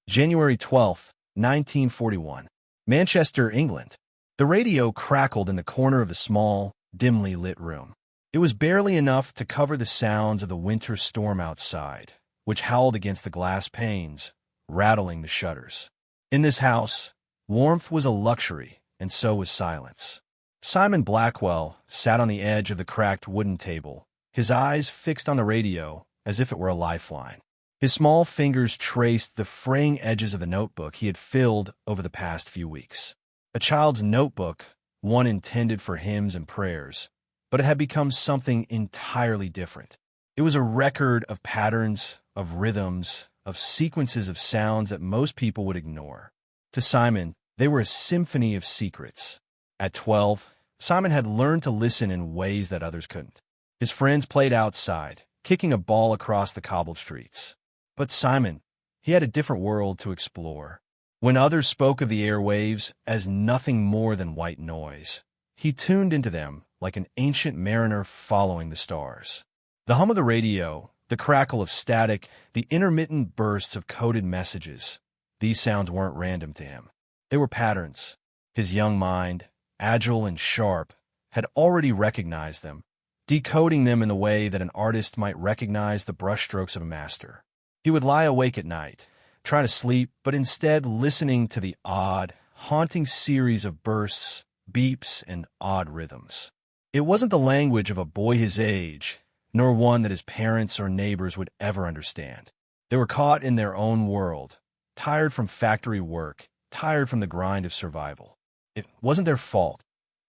January 12, 1941. Manchester, England. The radio crackled in the corner of the small, dimly lit room. It was barely enough to cover the sounds of the winter storm outside, which howled against the glass panes, rattling the shutters. In this house, warmth was a luxury, and so was silence. Simon Blackwell sat on the edge of the cracked wooden table, his eyes fixed on the radio as if it were a lifeline. His small fingers traced the fraying edges of the notebook he had filled over the past few weeks. A child's notebook, one intended for hymns and prayers, but it had become something entirely different. It was a record of patterns, of rhythms, of sequences of sounds that most people would ignore. To Simon, they were a symphony of secrets. At 12, Simon had learned to listen in ways that others couldn't. His friends played outside, kicking a ball across the cobbled streets. But Simon, he had a different world to explore. When others spoke of the airwaves as nothing more than white noise, he tuned into them like an ancient mariner following the stars. The hum of the radio, the crackle of static, the intermittent bursts of coded messages, these sounds weren't random to him. They were patterns. His young mind, agile and sharp, had already recognized them, decoding them in the way that an artist might recognize the brushstrokes of a master. He would lie awake at night, trying to sleep, but instead listening to the odd, haunting series of bursts, beeps, and odd rhythms. It wasn't the language of a boy his age, nor one that his parents or neighbors would ever understand. They were caught in their own world, tired from factory work, tired from the grind of survival. It wasn't their fault.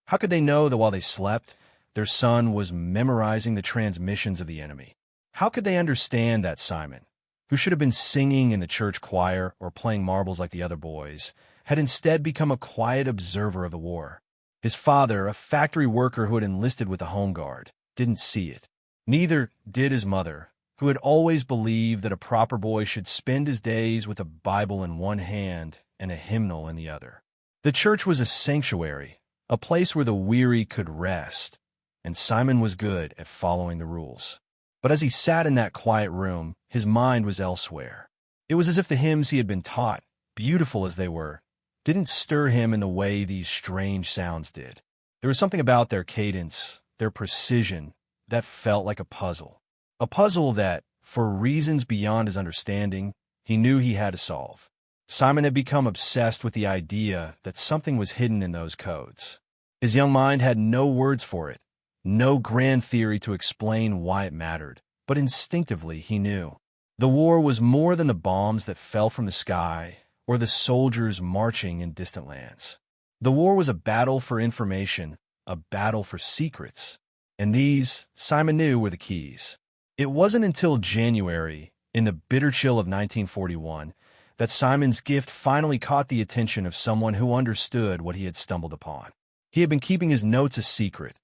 How could they know that while they slept, their son was memorizing the transmissions of the enemy? How could they understand that Simon, who should have been singing in the church choir or playing marbles like the other boys, had instead become a quiet observer of the war? His father, a factory worker who had enlisted with the Home Guard, didn't see it. Neither did his mother, who had always believed that a proper boy should spend his days with a Bible in one hand and a hymnal in the other. The church was a sanctuary, a place where the weary could rest, and Simon was good at following the rules. But as he sat in that quiet room, his mind was elsewhere. It was as if the hymns he had been taught, beautiful as they were, didn't stir him in the way these strange sounds did. There was something about their cadence, their precision, that felt like a puzzle. A puzzle that, for reasons beyond his understanding, he knew he had to solve. Simon had become obsessed with the idea that something was hidden in those codes. His young mind had no words for it, no grand theory to explain why it mattered, but instinctively he knew. The war was more than the bombs that fell from the sky or the soldiers marching in distant lands. The war was a battle for information, a battle for secrets, and these, Simon knew, were the keys. It wasn't until January, in the bitter chill of 1941, that Simon's gift finally caught the attention of someone who understood what he had stumbled upon. He had been keeping his notes a secret,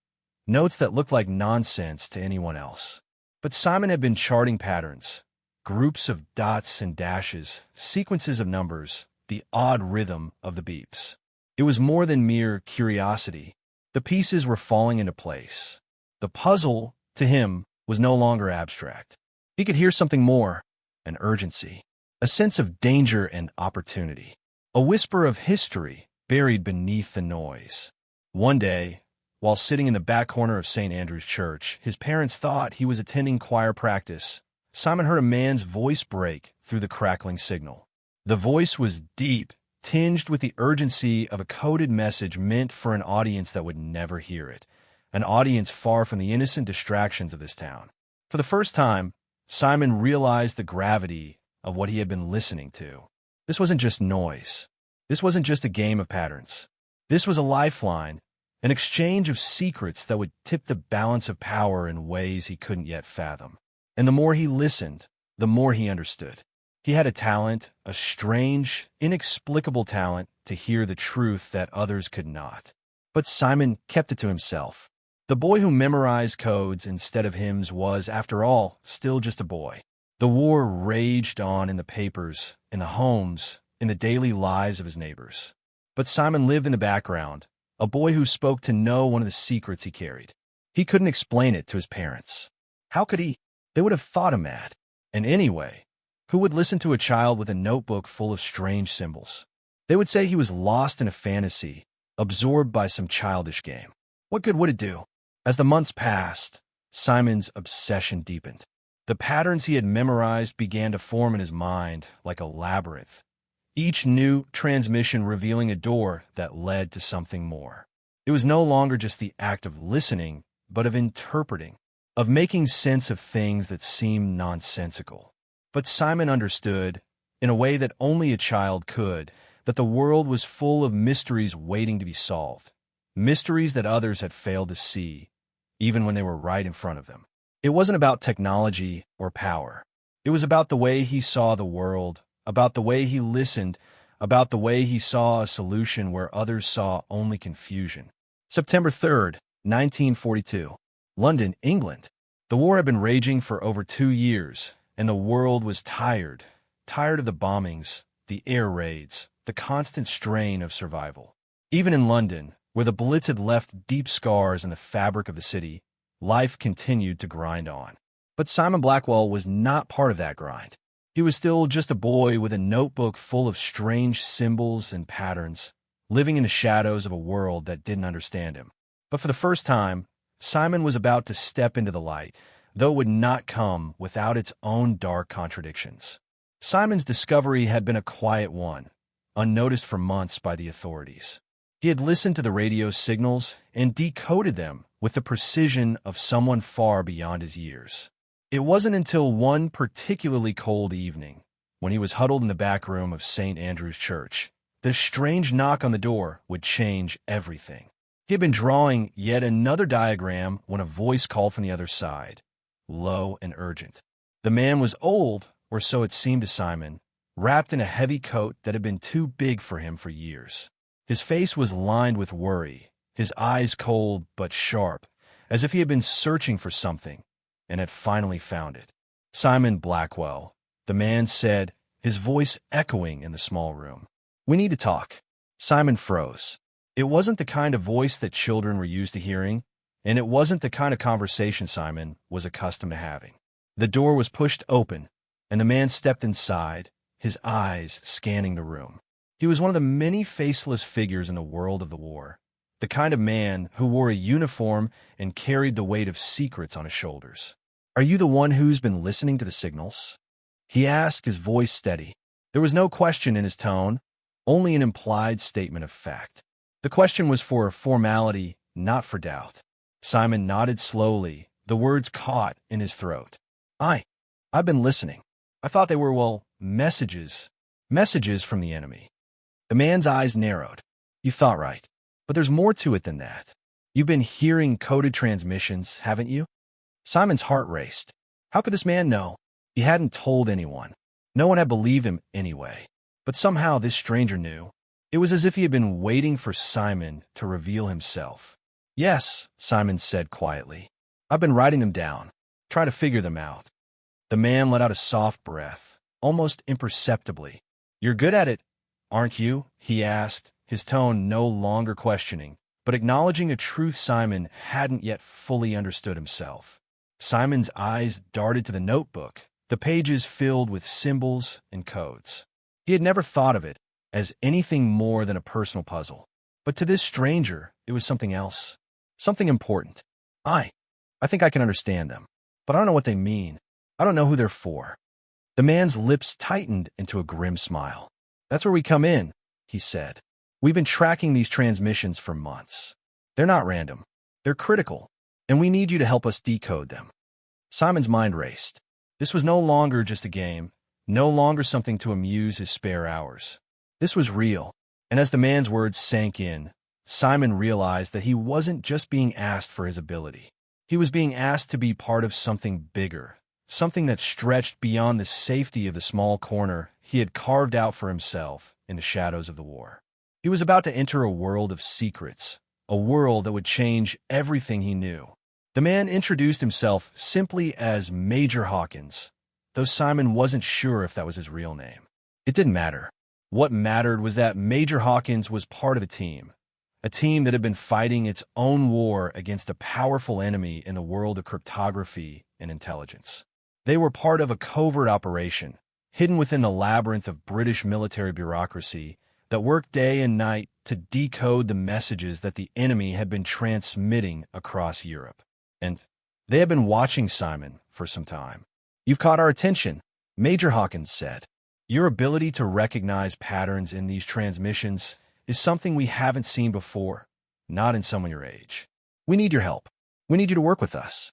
notes that looked like nonsense to anyone else. But Simon had been charting patterns, groups of dots and dashes, sequences of numbers, the odd rhythm of the beeps. It was more than mere curiosity. The pieces were falling into place. The puzzle, to him, was no longer abstract. He could hear something more, an urgency, a sense of danger and opportunity, a whisper of history buried beneath the noise. One day, while sitting in the back corner of St. Andrew's Church, his parents thought he was attending choir practice. Simon heard a man's voice break through the crackling signal. The voice was deep, tinged with the urgency of a coded message meant for an audience that would never hear it, an audience far from the innocent distractions of this town. For the first time, Simon realized the gravity of what he had been listening to. This wasn't just noise. This wasn't just a game of patterns. This was a lifeline, an exchange of secrets that would tip the balance of power in ways he couldn't yet fathom. And the more he listened, the more he understood. He had a talent, a strange, inexplicable talent, to hear the truth that others could not. But Simon kept it to himself. The boy who memorized codes instead of hymns was, after all, still just a boy. The war raged on in the papers, in the homes, in the daily lives of his neighbors. But Simon lived in the background, a boy who spoke to no one of the secrets he carried. He couldn't explain it to his parents. How could he? They would have thought him mad. And anyway, Who would listen to a child with a notebook full of strange symbols? They would say he was lost in a fantasy, absorbed by some childish game. What good would it do? As the months passed, Simon's obsession deepened. The patterns he had memorized began to form in his mind like a labyrinth, each new transmission revealing a door that led to something more. It was no longer just the act of listening, but of interpreting, of making sense of things that seemed nonsensical. But Simon understood, in a way that only a child could, that the world was full of mysteries waiting to be solved, mysteries that others had failed to see, even when they were right in front of them. It wasn't about technology or power. It was about the way he saw the world, about the way he listened, about the way he saw a solution where others saw only confusion. September 3rd, 1942. London, England. The war had been raging for over 2 years, and the world was tired of the bombings, the air raids, the constant strain of survival. Even in London, where the Blitz had left deep scars in the fabric of the city, life continued to grind on. But Simon Blackwell was not part of that grind. He was still just a boy with a notebook full of strange symbols and patterns, living in the shadows of a world that didn't understand him. But for the first time, Simon was about to step into the light, though it would not come without its own dark contradictions. Simon's discovery had been a quiet one, unnoticed for months by the authorities. He had listened to the radio signals and decoded them with the precision of someone far beyond his years. It wasn't until one particularly cold evening, when he was huddled in the back room of St. Andrew's Church, the strange knock on the door would change everything. He had been drawing yet another diagram when a voice called from the other side, low and urgent. The man was old, or so it seemed to Simon, wrapped in a heavy coat that had been too big for him for years. His face was lined with worry, his eyes cold but sharp, as if he had been searching for something and had finally found it. Simon Blackwell, the man said, his voice echoing in the small room. "We need to talk." Simon froze. It wasn't the kind of voice that children were used to hearing, and it wasn't the kind of conversation Simon was accustomed to having. The door was pushed open, and the man stepped inside, his eyes scanning the room. He was one of the many faceless figures in the world of the war, the kind of man who wore a uniform and carried the weight of secrets on his shoulders. "Are you the one who's been listening to the signals?" he asked, his voice steady. There was no question in his tone, only an implied statement of fact. The question was for formality, not for doubt. Simon nodded slowly, the words caught in his throat. I've been listening. I thought they were, well, messages from the enemy." The man's eyes narrowed. "You thought right. But there's more to it than that. You've been hearing coded transmissions, haven't you?" Simon's heart raced. How could this man know? He hadn't told anyone. No one had believed him anyway. But somehow this stranger knew. It was as if he had been waiting for Simon to reveal himself. "Yes," Simon said quietly. "I've been writing them down, trying to figure them out." The man let out a soft breath, almost imperceptibly. "You're good at it, aren't you?" he asked, his tone no longer questioning, but acknowledging a truth Simon hadn't yet fully understood himself. Simon's eyes darted to the notebook, the pages filled with symbols and codes. He had never thought of it as anything more than a personal puzzle. But to this stranger, it was something else, something important. I think I can understand them, but I don't know what they mean. I don't know who they're for." The man's lips tightened into a grim smile. "That's where we come in," he said. "We've been tracking these transmissions for months. They're not random. They're critical, and we need you to help us decode them." Simon's mind raced. This was no longer just a game, no longer something to amuse his spare hours. This was real, and as the man's words sank in, Simon realized that he wasn't just being asked for his ability. He was being asked to be part of something bigger, something that stretched beyond the safety of the small corner he had carved out for himself in the shadows of the war. He was about to enter a world of secrets, a world that would change everything he knew. The man introduced himself simply as Major Hawkins, though Simon wasn't sure if that was his real name. It didn't matter. What mattered was that Major Hawkins was part of a team that had been fighting its own war against a powerful enemy in the world of cryptography and intelligence. They were part of a covert operation, hidden within the labyrinth of British military bureaucracy that worked day and night to decode the messages that the enemy had been transmitting across Europe. And they had been watching Simon for some time. "You've caught our attention," Major Hawkins said. "Your ability to recognize patterns in these transmissions is something we haven't seen before, not in someone your age. We need your help. We need you to work with us."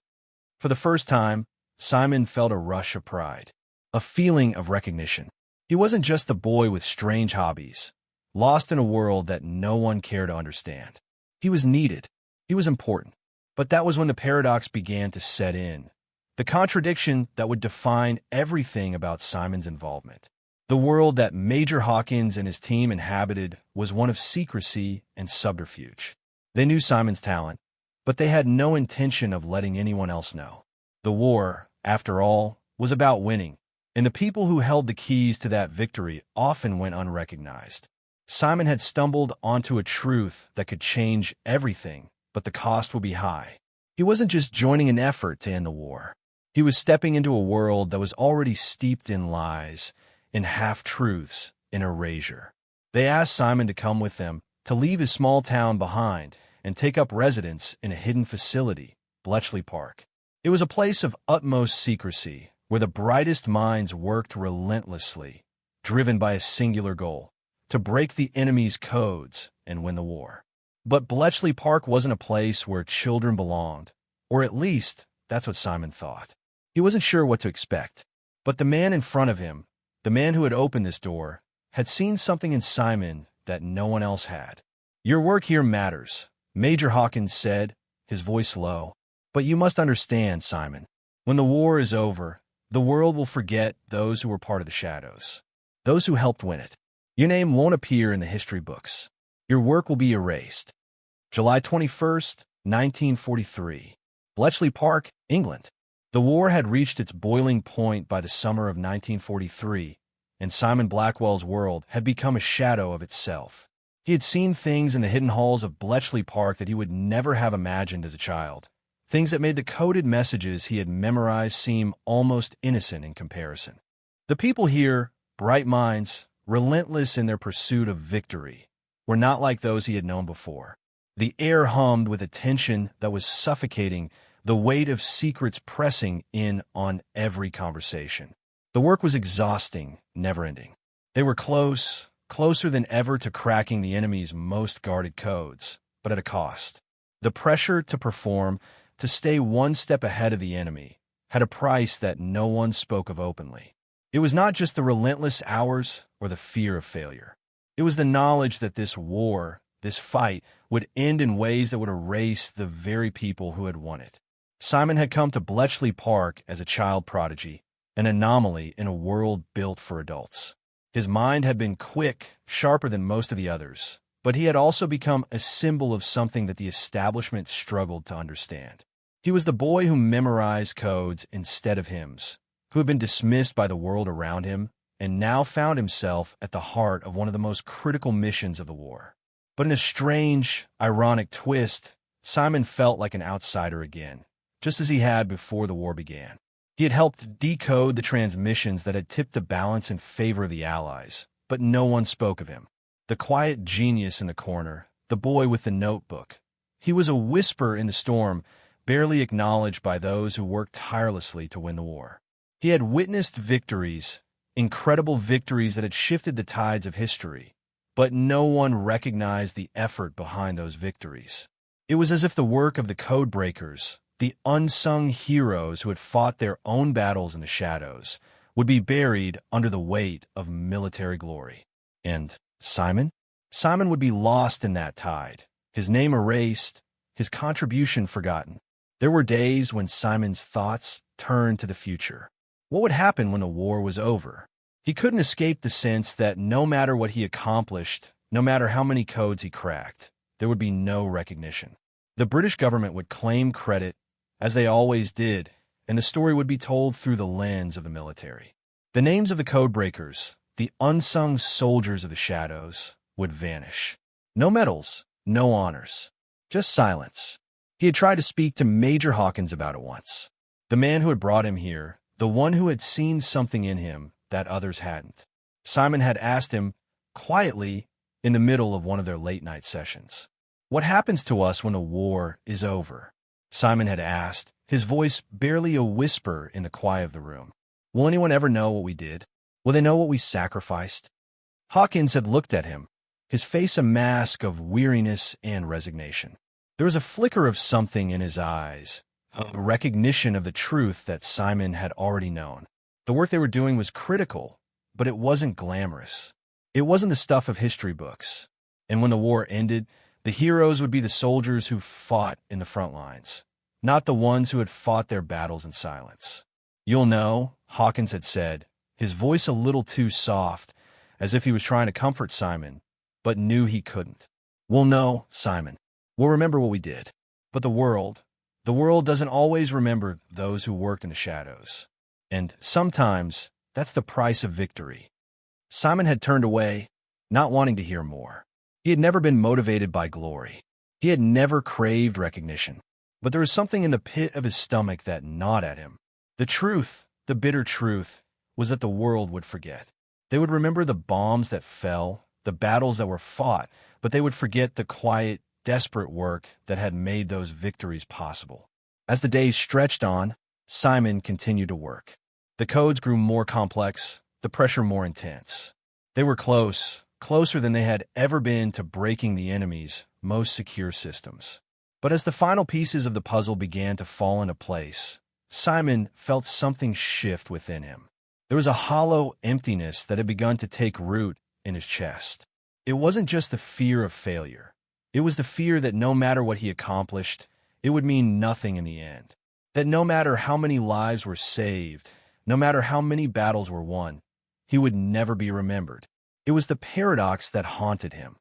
For the first time, Simon felt a rush of pride, a feeling of recognition. He wasn't just the boy with strange hobbies, lost in a world that no one cared to understand. He was needed. He was important. But that was when the paradox began to set in, the contradiction that would define everything about Simon's involvement. The world that Major Hawkins and his team inhabited was one of secrecy and subterfuge. They knew Simon's talent, but they had no intention of letting anyone else know. The war, after all, was about winning, and the people who held the keys to that victory often went unrecognized. Simon had stumbled onto a truth that could change everything, but the cost would be high. He wasn't just joining an effort to end the war. He was stepping into a world that was already steeped in lies, in half-truths, in erasure. They asked Simon to come with them, to leave his small town behind, and take up residence in a hidden facility, Bletchley Park. It was a place of utmost secrecy, where the brightest minds worked relentlessly, driven by a singular goal: to break the enemy's codes and win the war. But Bletchley Park wasn't a place where children belonged, or at least that's what Simon thought. He wasn't sure what to expect, but the man in front of him, the man who had opened this door, had seen something in Simon that no one else had. "Your work here matters," Major Hawkins said, his voice low. "But you must understand, Simon, when the war is over, the world will forget those who were part of the shadows, those who helped win it. Your name won't appear in the history books. Your work will be erased." July 21st, 1943. Bletchley Park, England. The war had reached its boiling point by the summer of 1943, and Simon Blackwell's world had become a shadow of itself. He had seen things in the hidden halls of Bletchley Park that he would never have imagined as a child, things that made the coded messages he had memorized seem almost innocent in comparison. The people here, bright minds, relentless in their pursuit of victory, were not like those he had known before. The air hummed with a tension that was suffocating, the weight of secrets pressing in on every conversation. The work was exhausting, never-ending. They were close, closer than ever to cracking the enemy's most guarded codes, but at a cost. The pressure to perform, to stay one step ahead of the enemy, had a price that no one spoke of openly. It was not just the relentless hours or the fear of failure. It was the knowledge that this war, this fight, would end in ways that would erase the very people who had won it. Simon had come to Bletchley Park as a child prodigy, an anomaly in a world built for adults. His mind had been quick, sharper than most of the others, but he had also become a symbol of something that the establishment struggled to understand. He was the boy who memorized codes instead of hymns, who had been dismissed by the world around him, and now found himself at the heart of one of the most critical missions of the war. But in a strange, ironic twist, Simon felt like an outsider again, just as he had before the war began. He had helped decode the transmissions that had tipped the balance in favor of the Allies, but no one spoke of him. The quiet genius in the corner, the boy with the notebook. He was a whisper in the storm, barely acknowledged by those who worked tirelessly to win the war. He had witnessed victories, incredible victories that had shifted the tides of history, but no one recognized the effort behind those victories. It was as if the work of the code breakers, the unsung heroes who had fought their own battles in the shadows, would be buried under the weight of military glory. And Simon? Simon would be lost in that tide, his name erased, his contribution forgotten. There were days when Simon's thoughts turned to the future. What would happen when the war was over? He couldn't escape the sense that no matter what he accomplished, no matter how many codes he cracked, there would be no recognition. The British government would claim credit, as they always did, and the story would be told through the lens of the military. The names of the code breakers, the unsung soldiers of the shadows, would vanish. No medals, no honors, just silence. He had tried to speak to Major Hawkins about it once. The man who had brought him here, the one who had seen something in him that others hadn't. Simon had asked him, quietly, in the middle of one of their late-night sessions. "What happens to us when a war is over?" Simon had asked, his voice barely a whisper in the quiet of the room. "Will anyone ever know what we did? Will they know what we sacrificed?" Hawkins had looked at him, his face a mask of weariness and resignation. There was a flicker of something in his eyes, a recognition of the truth that Simon had already known. The work they were doing was critical, but it wasn't glamorous. It wasn't the stuff of history books. And when the war ended, the heroes would be the soldiers who fought in the front lines, not the ones who had fought their battles in silence. "You'll know," Hawkins had said, his voice a little too soft, as if he was trying to comfort Simon, but knew he couldn't. "We'll know, Simon. We'll remember what we did. But the world doesn't always remember those who worked in the shadows. And sometimes that's the price of victory." Simon had turned away, not wanting to hear more. He had never been motivated by glory. He had never craved recognition. But there was something in the pit of his stomach that gnawed at him. The truth, the bitter truth, was that the world would forget. They would remember the bombs that fell, the battles that were fought, but they would forget the quiet, desperate work that had made those victories possible. As the days stretched on, Simon continued to work. The codes grew more complex, the pressure more intense. They were closer than they had ever been to breaking the enemy's most secure systems. But as the final pieces of the puzzle began to fall into place, Simon felt something shift within him. There was a hollow emptiness that had begun to take root in his chest. It wasn't just the fear of failure. It was the fear that no matter what he accomplished, it would mean nothing in the end. That no matter how many lives were saved, no matter how many battles were won, he would never be remembered. It was the paradox that haunted him.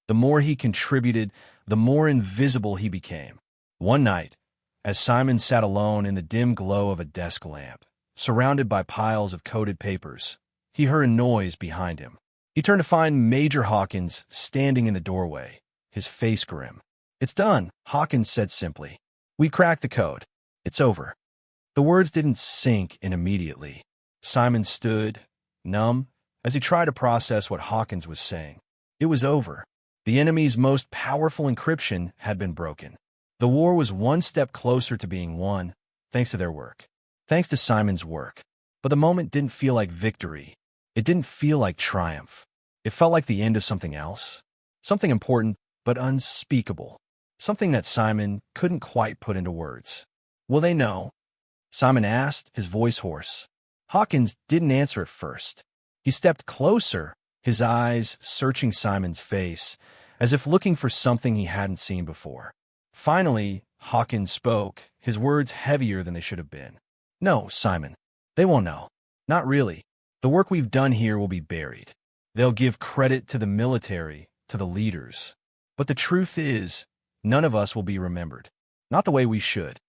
The more he contributed, the more invisible he became. One night, as Simon sat alone in the dim glow of a desk lamp, surrounded by piles of coded papers, he heard a noise behind him. He turned to find Major Hawkins standing in the doorway, his face grim. "It's done," Hawkins said simply. "We cracked the code. It's over." The words didn't sink in immediately. Simon stood, numb, as he tried to process what Hawkins was saying. It was over. The enemy's most powerful encryption had been broken. The war was one step closer to being won, thanks to their work. Thanks to Simon's work. But the moment didn't feel like victory. It didn't feel like triumph. It felt like the end of something else. Something important, but unspeakable. Something that Simon couldn't quite put into words. "Will they know?" Simon asked, his voice hoarse. Hawkins didn't answer at first. He stepped closer, his eyes searching Simon's face, as if looking for something he hadn't seen before. Finally, Hawkins spoke, his words heavier than they should have been. "No, Simon. They won't know. Not really. The work we've done here will be buried. They'll give credit to the military, to the leaders. But the truth is, none of us will be remembered. Not the way we should.